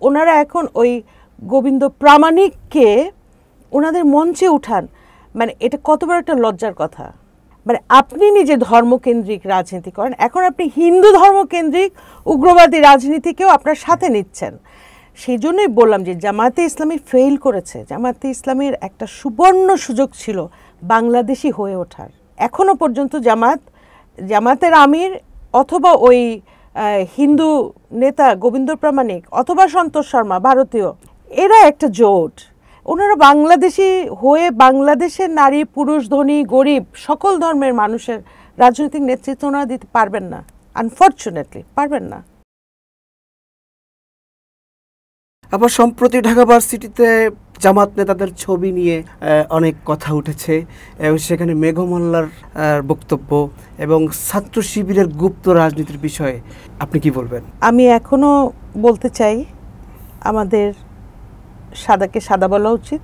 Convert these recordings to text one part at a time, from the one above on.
ওনারা এখন ওই গোবিন্দ প্রামাণিককে ওনাদের মঞ্চে উঠান, মানে এটা কত বড় একটা লজ্জার কথা। মানে আপনি নিজে ধর্মকেন্দ্রিক রাজনীতি করেন, এখন আপনি হিন্দু ধর্মকেন্দ্রিক উগ্রবাদী রাজনীতিকেও আপনার সাথে নিচ্ছেন। সেই জন্যই বললাম যে জামায়াতে ইসলামী ফেল করেছে। জামায়াতে ইসলামীর একটা সুবর্ণ সুযোগ ছিল বাংলাদেশি হয়ে ওঠার। এখনও পর্যন্ত জামায়াতের আমির অথবা ওই হিন্দু নেতা গোবিন্দ প্রামাণিক অথবা সন্তোষ শর্মা ভারতীয়, এরা একটা জোট। ওনারা বাংলাদেশি হয়ে বাংলাদেশের নারী পুরুষ ধনী গরিব সকল ধর্মের মানুষের রাজনৈতিক নেতৃত্ব ওনারা দিতে পারবেন না, আনফর্চুনেটলি পারবেন না। আবার সম্প্রতি ঢাকা ভার্সিটিতে জামাত নেতাদের ছবি নিয়ে অনেক কথা উঠেছে এবং সেখানে মেঘমল্লার বক্তব্য এবং ছাত্র শিবিরের গুপ্ত রাজনীতির বিষয়ে আপনি কি বলবেন? আমি এখনো বলতে চাই আমাদের সাদাকে সাদা বলা উচিত,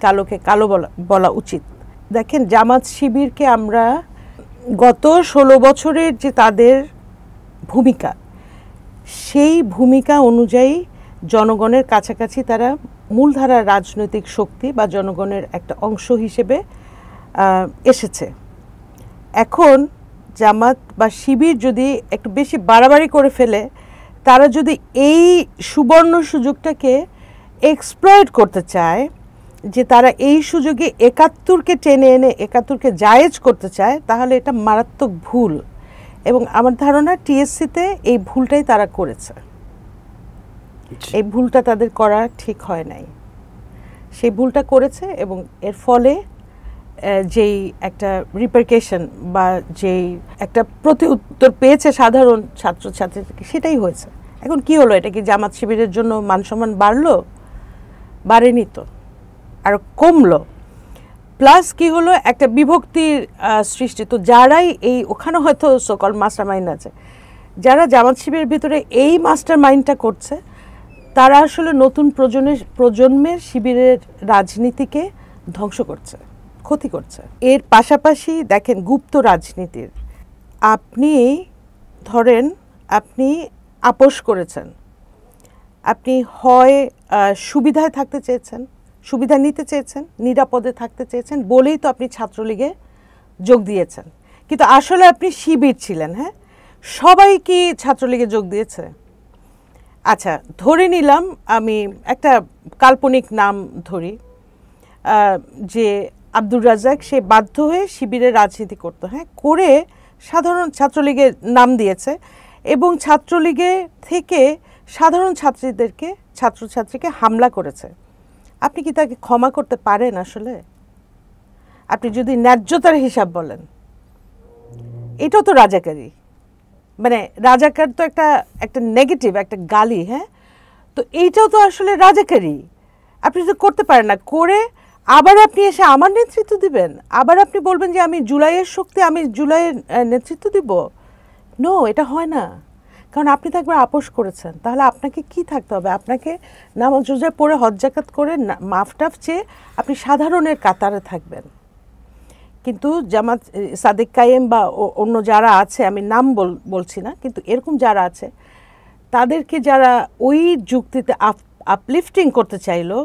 কালোকে কালো বলা উচিত। দেখেন, জামাত শিবিরকে আমরা গত 16 বছরের যে তাদের ভূমিকা, সেই ভূমিকা অনুযায়ী জনগণের কাছাকাছি তারা মূলধারার রাজনৈতিক শক্তি বা জনগণের একটা অংশ হিসেবে এসেছে। এখন জামাত বা শিবির যদি একটু বেশি বাড়াবাড়ি করে ফেলে, তারা যদি এই সুবর্ণ সুযোগটাকে এক্সপ্লয়েট করতে চায়, যে তারা এই সুযোগে 71কে টেনে এনে 71কে জায়েজ করতে চায়, তাহলে এটা মারাত্মক ভুল। এবং আমার ধারণা টিএসসিতে এই ভুলটাই তারা করেছে। এই ভুলটা তাদের করা ঠিক হয় নাই, সেই ভুলটা করেছে এবং এর ফলে যেই একটা রিপারকেশন বা যেই একটা প্রতি উত্তর পেয়েছে সাধারণ ছাত্রছাত্রী থেকে, সেটাই হয়েছে। এখন কি হলো? এটা কি জামাত শিবিরের জন্য মানসম্মান বাড়লো? বাড়েনি তো, আর কমলো। প্লাস কি হলো, একটা বিভক্তির সৃষ্টি। তো যারাই এই ওখানে হয়তো সকল মাস্টার মাইন্ড আছে, যারা জামাত শিবিরের ভিতরে এই মাস্টার মাইন্ডটা করছে, তারা আসলে নতুন প্রজন্মের শিবিরের রাজনীতিকে ধ্বংস করছে, ক্ষতি করছে। এর পাশাপাশি দেখেন গুপ্ত রাজনীতির, আপনি ধরেন আপনি আপোষ করেছেন, আপনি হয় সুবিধায় থাকতে চেয়েছেন, সুবিধা নিতে চেয়েছেন, নিরাপদে থাকতে চেয়েছেন বলেই তো আপনি ছাত্রলীগে যোগ দিয়েছেন, কিন্তু আসলে আপনি শিবির ছিলেন। হ্যাঁ, সবাই কি ছাত্রলীগে যোগ দিয়েছে? আচ্ছা, ধরে নিলাম, আমি একটা কাল্পনিক নাম ধরি, যে আব্দুর রাজ্জাক, সে বাধ্য হয়ে শিবিরের রাজনীতি করতো, হ্যাঁ, করে সাধারণ ছাত্রলীগের নাম দিয়েছে এবং ছাত্রলীগে থেকে সাধারণ ছাত্রছাত্রীকে হামলা করেছে। আপনি কি তাকে ক্ষমা করতে পারেন? আসলে আপনি যদি ন্যায্যতার হিসাব বলেন, এটাও তো রাজাকারি। মানে রাজাকার তো একটা নেগেটিভ, একটা গালি। হ্যাঁ, তো এইটাও তো আসলে রাজাকারি। আপনি তো করতে পারেন না, করে আবার আপনি এসে আমার নেতৃত্ব দিবেন, আবার আপনি বলবেন যে আমি জুলাইয়ের শক্তি, আমি জুলাইয়ের নেতৃত্ব দিব। নো, এটা হয় না, কারণ আপনি তো একবার আপোষ করেছেন। তাহলে আপনাকে কি থাকতে হবে? আপনাকে নামাজ রোজা পড়ে হজ যাকাত করে মাফটাফ চেয়ে আপনি সাধারণের কাতারে থাকবেন। কিন্তু জামাত সাদেক কায়েম বা অন্য যারা আছে, আমি নাম বলছি না, কিন্তু এরকম যারা আছে, তাদেরকে যারা ওই যুক্তিতে আপলিফটিং করতে চাইলো,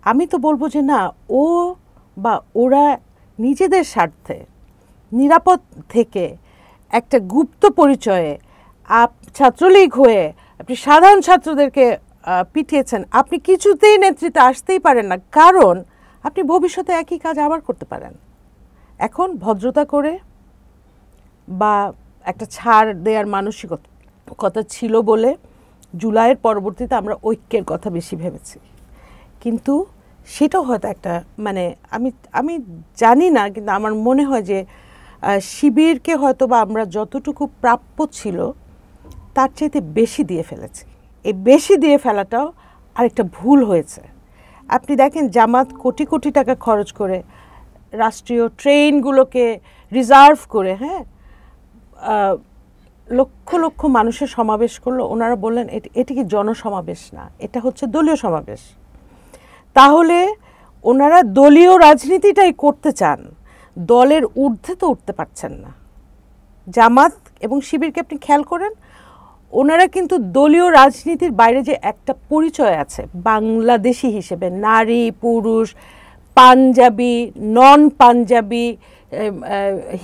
আমি তো বলবো যে না, ও বা ওরা নিজেদের স্বার্থে নিরাপদ থেকে একটা গুপ্ত পরিচয়ে ছাত্রলীগ হয়ে আপনি সাধারণ ছাত্রদেরকে পিটিয়েছেন। আপনি কিছুতেই নেতৃত্বে আসতেই পারেন না, কারণ আপনি ভবিষ্যতে একই কাজ আবার করতে পারেন। এখন ভদ্রতা করে বা একটা ছাড় দেওয়ার মানসিকতা ছিল বলে জুলাইয়ের পরবর্তীতে আমরা ঐক্যের কথা বেশি ভেবেছি, কিন্তু সেটাও হয়তো একটা মানে আমি জানি না, কিন্তু আমার মনে হয় যে শিবিরকে হয়তো বা আমরা যতটুকু প্রাপ্য ছিল তার চাইতে বেশি দিয়ে ফেলেছি। এই বেশি দিয়ে ফেলাটাও আরেকটা ভুল হয়েছে। আপনি দেখেন, জামাত কোটি কোটি টাকা খরচ করে রাষ্ট্রীয় ট্রেনগুলোকে রিজার্ভ করে, হ্যাঁ, লক্ষ লক্ষ মানুষের সমাবেশ করলো। ওনারা বললেন এটি কি জনসমাবেশ না, এটা হচ্ছে দলীয় সমাবেশ। তাহলে ওনারা দলীয় রাজনীতিটাই করতে চান, দলের ঊর্ধ্বে তো উঠতে পারছেন না। জামাত এবং শিবিরকে আপনি খেয়াল করেন, ওনারা কিন্তু দলীয় রাজনীতির বাইরে যে একটা পরিচয় আছে বাংলাদেশি হিসেবে, নারী পুরুষ, পাঞ্জাবি নন পাঞ্জাবি,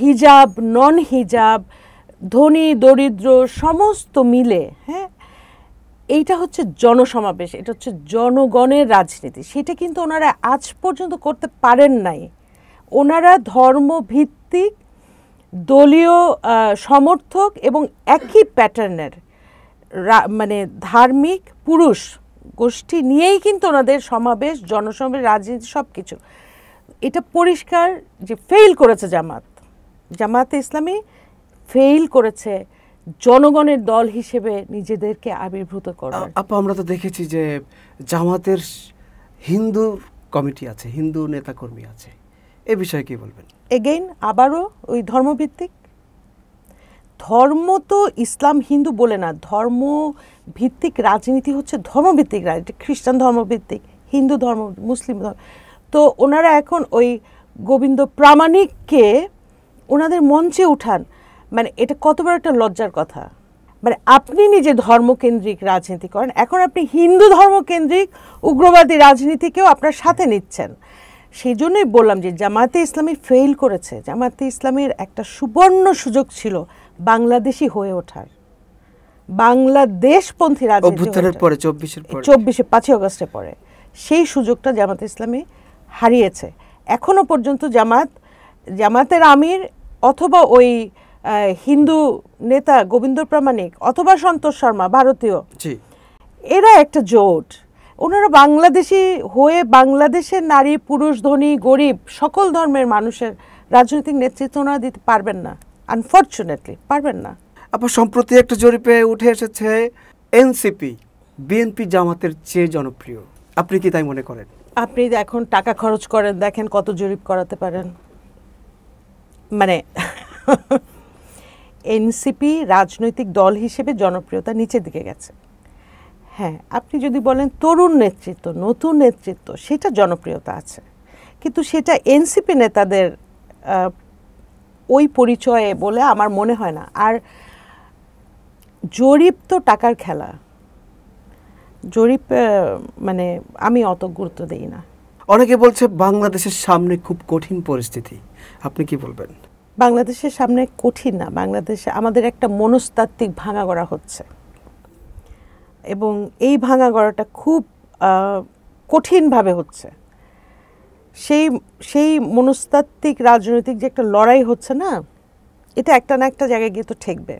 হিজাব নন হিজাব, ধনী দরিদ্র সমস্ত মিলে, হ্যাঁ, এইটা হচ্ছে জনসমাবেশ, এটা হচ্ছে জনগণের রাজনীতি। সেটা কিন্তু ওনারা আজ পর্যন্ত করতে পারেন নাই। ওনারা ধর্মভিত্তিক দলীয় সমর্থক এবং একই প্যাটার্নের মানে ধার্মিক পুরুষ গোষ্ঠী নিয়েই কিন্তু ওনাদের সমাবেশ, জনসমাবেশ, রাজনীতি সব কিছু। এটা পরিষ্কার যে ফেইল করেছে জামায়াতে ইসলামী ফেইল করেছে জনগণের দল হিসেবে নিজেদেরকে আবির্ভূত করার। আপা, আমরা তো দেখেছি যে জামাতের হিন্দু কমিটি আছে, হিন্দু নেতাকর্মী আছে, এ বিষয়ে কি বলবেন? এগেইন আবারও ওই ধর্মভিত্তিক, ধর্ম তো ইসলাম হিন্দু বলে না, ধর্মভিত্তিক রাজনীতি হচ্ছে ধর্মভিত্তিক রাজনীতি, খ্রিস্টান ধর্মভিত্তিক, হিন্দু ধর্ম, মুসলিম ধর্ম। তো ওনারা এখন ওই গোবিন্দ প্রামাণিককে ওনাদের মঞ্চে উঠান, মানে এটা কত বড় একটা লজ্জার কথা। মানে আপনি নিজে ধর্মকেন্দ্রিক রাজনীতি করেন, এখন আপনি হিন্দু ধর্মকেন্দ্রিক উগ্রবাদী রাজনীতিকেও আপনার সাথে নিচ্ছেন। সেই জন্যই বললাম যে জামায়াতে ইসলামী ফেইল করেছে। জামায়াতে ইসলামীর একটা সুবর্ণ সুযোগ ছিল বাংলাদেশি হয়ে ওঠার, বাংলাদেশপন্থী রাজনীতি পরে 24 5ই আগস্টের পরে সেই সুযোগটা জামায়াতে ইসলামী হারিয়েছে। এখনো পর্যন্ত জামায়াতের আমির অথবা ওই হিন্দু নেতা গোবিন্দ প্রামাণিক অথবা সন্তোষ শর্মা ভারতীয়, এরা একটা জোট। ওনারা বাংলাদেশি হয়ে বাংলাদেশের নারী পুরুষ ধনী গরিব সকল ধর্মের মানুষের রাজনৈতিক নেতৃত্ব ওনারা দিতে পারবেন না, আনফর্চুনেটলি পারবেন না। আবার সম্প্রতি একটা জরিপে উঠে এসেছে এনসিপি বিএনপি জামাতের চেয়ে জনপ্রিয়। আপনি কি তাই মনে করেন? আপনি এখন টাকা খরচ করেন, দেখেন কত জরিপ করাতে পারেন। মানে এনসিপি রাজনৈতিক দল হিসেবে জনপ্রিয়তা নিচের দিকে গেছে। হ্যাঁ, আপনি যদি বলেন তরুণ নেতৃত্ব, নতুন নেতৃত্ব, সেটা জনপ্রিয়তা আছে, কিন্তু সেটা এনসিপি নেতাদের ওই পরিচয়ে বলে আমার মনে হয় না। আর জরিপ তো টাকার খেলা, জরিপ মানে আমি অত গুরুত্ব দেই না। অনেকে বলছে বাংলাদেশের সামনে খুব কঠিন পরিস্থিতি, আপনি কি বলবেন? বাংলাদেশের সামনে কঠিন না, বাংলাদেশে আমাদের একটা মনস্তাত্ত্বিক ভাঙাগড়া হচ্ছে এবং এই ভাঙাগড়াটা খুব কঠিনভাবে হচ্ছে। সেই মনস্তাত্ত্বিক রাজনৈতিক যে একটা লড়াই হচ্ছে না, এটা একটা না একটা জায়গায় গিয়ে তো ঠেকবে।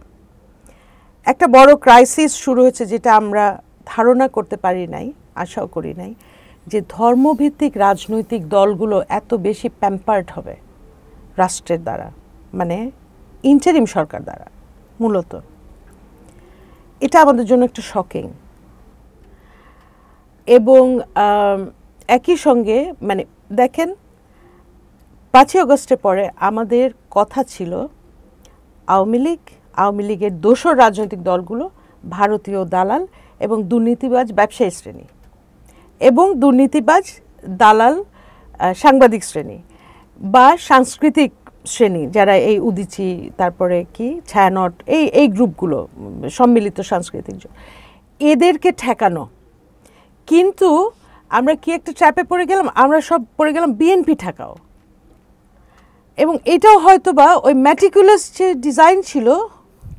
একটা বড় ক্রাইসিস শুরু হয়েছে, যেটা আমরা ধারণা করতে পারি নাই, আশাও করি নাই, যে ধর্মভিত্তিক রাজনৈতিক দলগুলো এত বেশি প্যাম্পার্ড হবে রাষ্ট্রের দ্বারা, মানে ইন্টারিম সরকার দ্বারা। মূলত এটা আমাদের জন্য একটা শকিং। এবং একই সঙ্গে মানে দেখেন 5ই আগস্টের পরে আমাদের কথা ছিল আওয়ামী লীগের দোসর রাজনৈতিক দলগুলো ভারতীয় দালাল এবং দুর্নীতিবাজ ব্যবসায়ী শ্রেণী এবং দুর্নীতিবাজ দালাল সাংবাদিক শ্রেণী বা সাংস্কৃতিক শ্রেণী, যারা এই উদীচী, তারপরে কি ছায়ানট, এই গ্রুপগুলো, সম্মিলিত সাংস্কৃতিক, এদেরকে ঠেকানো। কিন্তু আমরা কি একটা ট্র্যাপে পড়ে গেলাম, আমরা সব পড়ে গেলাম বিএনপি ঠেকাও। এবং এটাও হয়তো বা ওই ম্যাটিকুলাস যে ডিজাইন ছিল,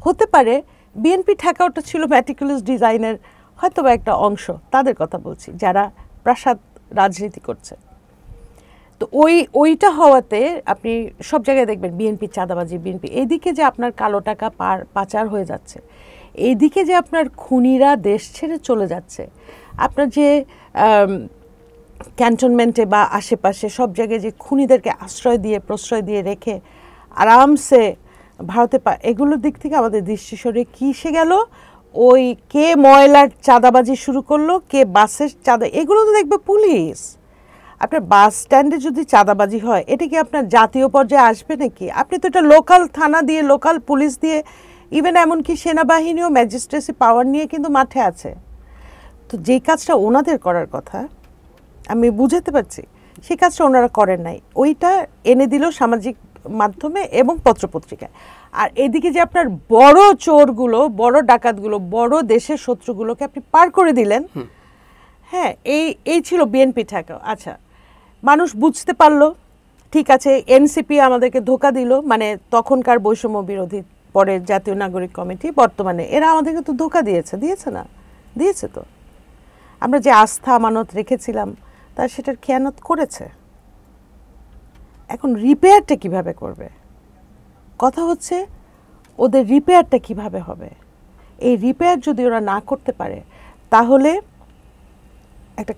হতে পারে বিএনপি ঠেকাওটা ছিল ম্যাটিকুলাস ডিজাইনের হয়তো বা একটা অংশ। তাদের কথা বলছি যারা প্রাসাদ রাজনীতি করছে। তো ওইটা হওয়াতে আপনি সব জায়গায় দেখবেন বিএনপি চাঁদাবাজি, বিএনপি এইদিকে যে আপনার কালো টাকা পাচার হয়ে যাচ্ছে, এইদিকে যে আপনার খুনিরা দেশ ছেড়ে চলে যাচ্ছে, আপনার যে ক্যান্টনমেন্টে বা আশেপাশে সব জায়গায় যে খুনিদেরকে আশ্রয় দিয়ে প্রশ্রয় দিয়ে রেখে আরামসে ভারতে এগুলোর দিক থেকে আমাদের দৃষ্টি সরে কি এসে গেল, ওই কে ময়লার চাঁদাবাজি শুরু করলো, কে বাসের চাঁদা, এগুলো তো দেখবে পুলিশ। আপনার বাস স্ট্যান্ডে যদি চাঁদাবাজি হয়, এটা কি আপনার জাতীয় পর্যায়ে আসবে নাকি? আপনি তো এটা লোকাল থানা দিয়ে, লোকাল পুলিশ দিয়ে, ইভেন এমনকি সেনাবাহিনীও ম্যাজিস্ট্রেসি পাওয়ার নিয়ে কিন্তু মাঠে আছে। তো যেই কাজটা ওনাদের করার কথা, আমি বুঝাতে পারছি, সেই কাজটা ওনারা করেন নাই। ওইটা এনে দিল সামাজিক মাধ্যমে এবং পত্রপত্রিকায়। আর এদিকে যে আপনার বড় চোরগুলো, বড় ডাকাতগুলো, বড় দেশের শত্রুগুলোকে আপনি পার করে দিলেন। হ্যাঁ, এই ছিল বিএনপি ঠেকাও। আচ্ছা, মানুষ বুঝতে পারলো, ঠিক আছে, এনসিপি আমাদেরকে ধোকা দিল, মানে তখনকার বৈষম্য বিরোধী, পরে জাতীয় নাগরিক কমিটি, বর্তমানে এরা আমাদেরকে তো ধোকা দিয়েছে না? দিয়েছে তো। আমরা যে আস্থা আমানত রেখেছিলাম তার সেটার খেয়ানত করেছে। এখন রিপেয়ারটা কিভাবে করবে? কথা হচ্ছে ওদের রিপেয়ারটা কিভাবে হবে। এই রিপেয়ার যদি ওরা না করতে পারে তাহলে একটা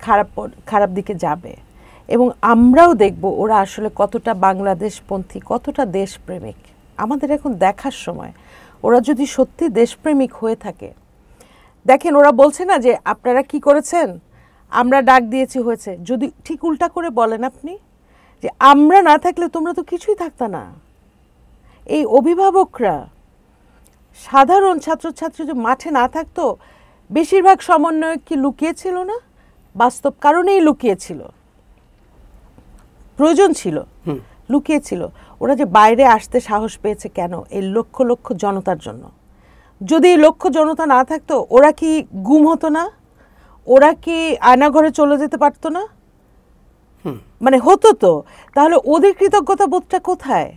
খারাপ দিকে যাবে, এবং আমরাও দেখব ওরা আসলে কতটা বাংলাদেশপন্থী, কতটা দেশপ্রেমিক। আমাদের এখন দেখার সময় ওরা যদি সত্যি দেশপ্রেমিক হয়ে থাকে। দেখেন, ওরা বলছে না যে আপনারা কি করেছেন, আমরা ডাক দিয়েছি হয়েছে। যদি ঠিক উল্টা করে বলেন আপনি যে আমরা না থাকলে তোমরা তো কিছুই থাকতা না। এই অভিভাবকরা, সাধারণ ছাত্রছাত্রী যে মাঠে না থাকতো, বেশিরভাগ সমন্বয়ক কি লুকিয়েছিল না? বাস্তব কারণেই লুকিয়েছিল, প্রয়োজন ছিল, লুকিয়েছিল। ওরা যে বাইরে আসতে সাহস পেয়েছে কেন? এই লক্ষ লক্ষ জনতার জন্য। যদি এই লক্ষ জনতা না থাকতো ওরা কি গুম হতো না? ওরা কি আয়নাঘরে চলে যেতে পারতো না? মানে হতো তো। তাহলে ওদের কৃতজ্ঞতা বোধটা কোথায়?